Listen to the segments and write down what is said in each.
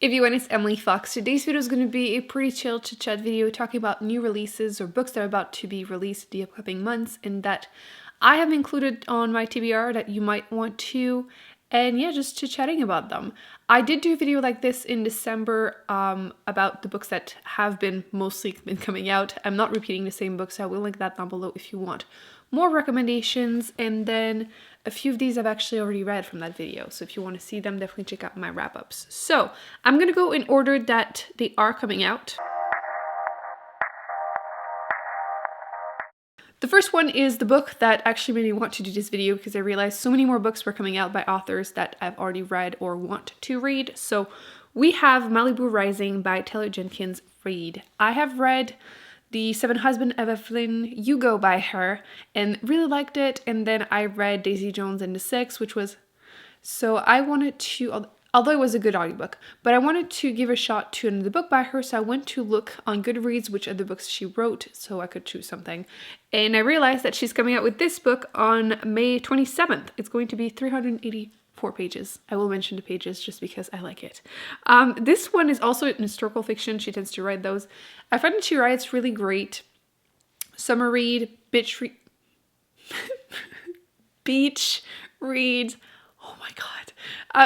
Everyone, it's Emily Fox. Today's video is going to be a pretty chill chit-chat video talking about new releases or books that are about to be released in the upcoming months and that I have included on my TBR that you might want to, and yeah, just chit-chatting about them. I did do a video like this in December about the books that have been mostly been coming out. I'm not repeating the same books, so I will link that down below if you want more recommendations, and then a few of these I've actually already read from that video, so if you want to see them, definitely check out my wrap-ups. So I'm gonna go in order that they are coming out. The first one is the book that actually made me want to do this video because I realized so many more books were coming out by authors that I've already read or want to read. So we have Malibu Rising by Taylor Jenkins Reid. I have read The Seven Husbands of Evelyn Hugo by her and really liked it, and then I read Daisy Jones and the Six, which was, so I wanted to, although it was a good audiobook, but I wanted to give a shot to another book by her, so I went to look on Goodreads which other books she wrote so I could choose something, and I realized that she's coming out with this book on May 27th. It's going to be 384 pages. I will mention the pages just because I like it. This one is also an historical fiction. She tends to write those. I find that she writes really great summer read, beach reads. Oh my god.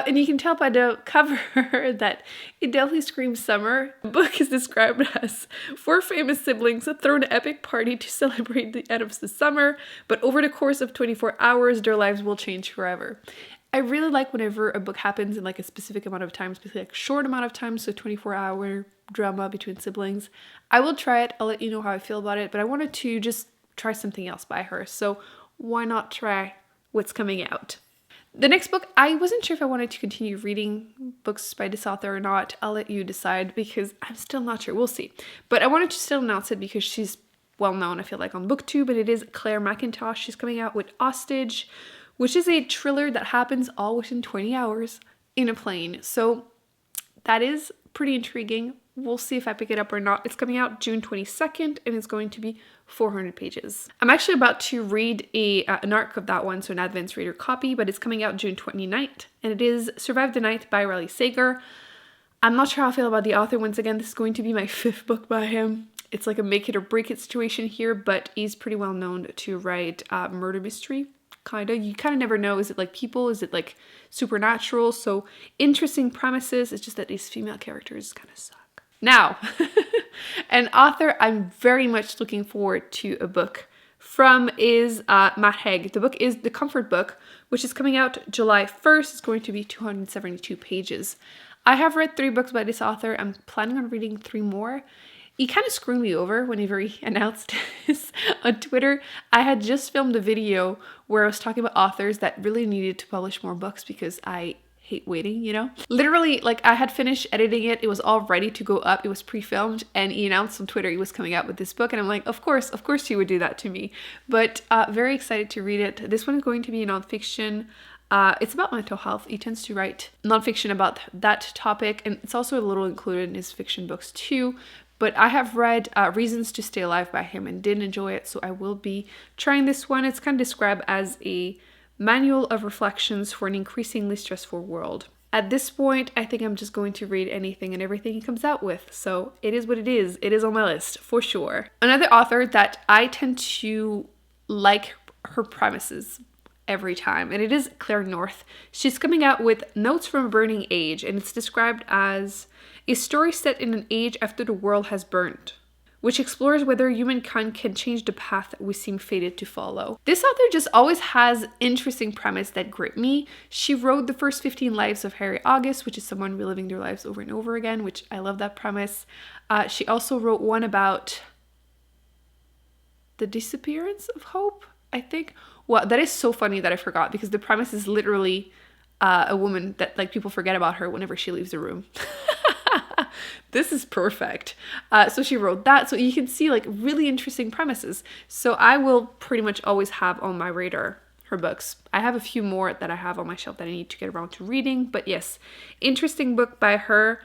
And you can tell by the cover that it definitely screams summer. The book is described as 4 famous siblings throw an epic party to celebrate the end of the summer, but over the course of 24 hours, their lives will change forever. I really like whenever a book happens in like a specific amount of time, especially like a short amount of time, so 24-hour drama between siblings. I will try it. I'll let you know how I feel about it, but I wanted to just try something else by her, so why not try what's coming out? The next book, I wasn't sure if I wanted to continue reading books by this author or not. I'll let you decide because I'm still not sure. We'll see. But I wanted to still announce it because she's well known, I feel like, on Booktube, and it is Claire McIntosh. She's coming out with Hostage, which is a thriller that happens all within 20 hours in a plane. So that is pretty intriguing. We'll see if I pick it up or not. It's coming out June 22nd and it's going to be 400 pages. I'm actually about to read an arc of that one, so an advanced reader copy, but it's coming out June 29th, and it is Survive the Night by Riley Sager. I'm not sure how I feel about the author. Once again, this is going to be my 5th book by him. It's like a make it or break it situation here, but he's pretty well known to write murder mystery. You kind of never know. Is it like people? Is it like supernatural? So interesting premises. It's just that these female characters kind of suck. Now, an author I'm very much looking forward to a book from is Matt Haig. The book is The Comfort Book, which is coming out July 1st. It's going to be 272 pages. I have read 3 books by this author. I'm planning on reading 3 more. He kind of screwed me over whenever he announced this on Twitter. I had just filmed a video where I was talking about authors that really needed to publish more books because I hate waiting, you know? Literally, like, I had finished editing it. It was all ready to go up. It was pre-filmed, and he announced on Twitter he was coming out with this book, and I'm like, of course he would do that to me. But very excited to read it. This one is going to be nonfiction. It's about mental health. He tends to write nonfiction about that topic, and it's also a little included in his fiction books too. But I have read Reasons to Stay Alive by him and did enjoy it, so I will be trying this one. It's kind of described as a manual of reflections for an increasingly stressful world. At this point, I think I'm just going to read anything and everything he comes out with, so it is what it is. It is on my list, for sure. Another author that I tend to like her premises every time, and it is Claire North. She's coming out with Notes from a Burning Age, and it's described as a story set in an age after the world has burned, which explores whether humankind can change the path that we seem fated to follow. This author just always has interesting premise that grip me. She wrote The First 15 Lives of Harry August, which is someone reliving their lives over and over again, which I love that premise. She also wrote one about the disappearance of hope, I think. Well, that is so funny that I forgot, because the premise is literally a woman that, like, people forget about her whenever she leaves the room. This is perfect. So she wrote that. So you can see, like, really interesting premises. So I will pretty much always have on my radar her books. I have a few more that I have on my shelf that I need to get around to reading. But yes, interesting book by her.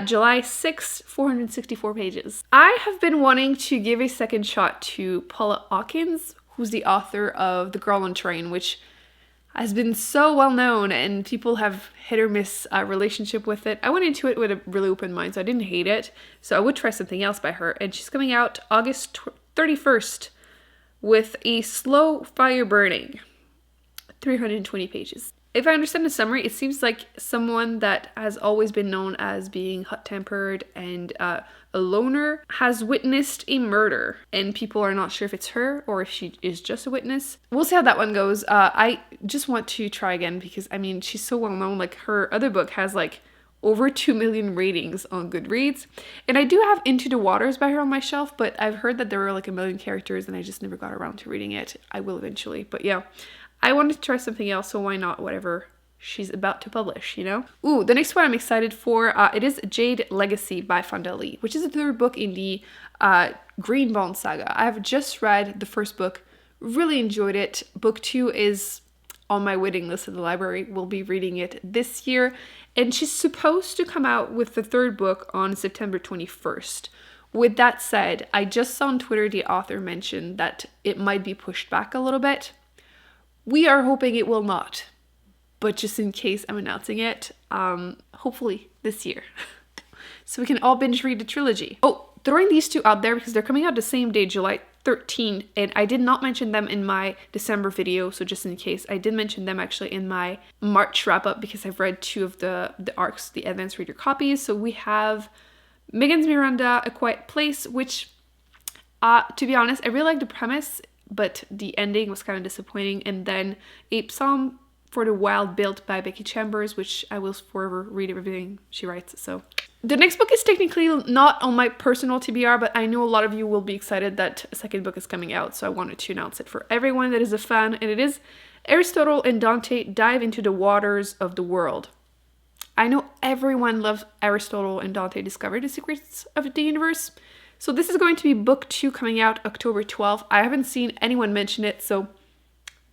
July 6th, 464 pages. I have been wanting to give a second shot to Paula Hawkins, who's the author of The Girl on Train, which has been so well known and people have hit or miss relationship with it. I went into it with a really open mind, so I didn't hate it. So I would try something else by her. And she's coming out August 31st with a slow fire burning, 320 pages. If I understand the summary, it seems like someone that has always been known as being hot-tempered and a loner has witnessed a murder, and people are not sure if it's her or if she is just a witness. We'll see how that one goes. I just want to try again because, I mean, she's so well known. Like, her other book has like over 2 million ratings on Goodreads, and I do have Into the Waters by her on my shelf, but I've heard that there were like 1 million characters and I just never got around to reading it. I will eventually, but yeah. I wanted to try something else, so why not whatever she's about to publish, you know? Ooh, the next one I'm excited for, it is Jade Legacy by Fonda Lee, which is the third book in the Green Bond saga. I have just read the first book, really enjoyed it. Book 2 is on my waiting list at the library. We'll be reading it this year, and she's supposed to come out with the third book on September 21st. With that said, I just saw on Twitter the author mention that it might be pushed back a little bit. We are hoping it will not, but just in case, I'm announcing it, hopefully this year. So we can all binge read the trilogy. Oh, throwing these two out there because they're coming out the same day, July 13th, and I did not mention them in my December video, so just in case, I did mention them actually in my March wrap-up because I've read 2 of the ARCs, the advanced reader copies. So we have Megan's Miranda, A Quiet Place, which, to be honest, I really like the premise, but the ending was kind of disappointing. And then A Psalm for the Wild Built by Becky Chambers, which I will forever read everything she writes. So the next book is technically not on my personal TBR, but I know a lot of you will be excited that a second book is coming out, so I wanted to announce it for everyone that is a fan, and it is Aristotle and Dante Dive into the Waters of the World. I know everyone loves Aristotle and Dante Discover the Secrets of the Universe. So this is going to be book 2 coming out October 12th. I haven't seen anyone mention it, so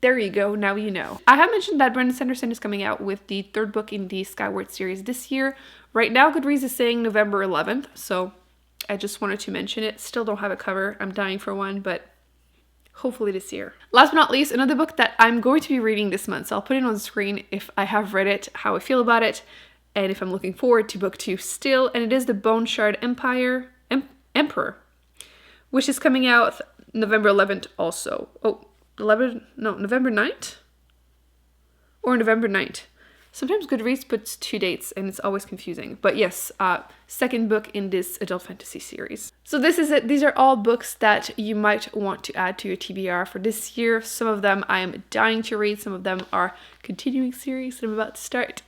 there you go, now you know. I have mentioned that Brandon Sanderson is coming out with the third book in the Skyward series this year. Right now, Goodreads is saying November 11th, so I just wanted to mention it. Still don't have a cover. I'm dying for one, but hopefully this year. Last but not least, another book that I'm going to be reading this month. So I'll put it on the screen if I have read it, how I feel about it, and if I'm looking forward to book 2 still. And it is The Bone Shard Emperor, which is coming out November 11th also. November 9th? Or November 9th. Sometimes Goodreads puts 2 dates and it's always confusing. But yes, second book in this adult fantasy series. So this is it. These are all books that you might want to add to your TBR for this year. Some of them I am dying to read. Some of them are continuing series that I'm about to start.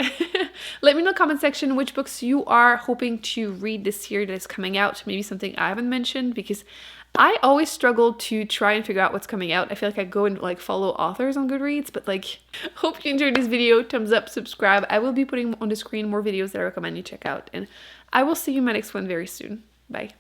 Let me know in the comment section which books you are hoping to read this year that is coming out. Maybe something I haven't mentioned, because I always struggle to try and figure out what's coming out. I feel like I go and like follow authors on Goodreads, but like, hope you enjoyed this video. Thumbs up, subscribe. I will be putting on the screen more videos that I recommend you check out, and I will see you in my next one very soon. Bye.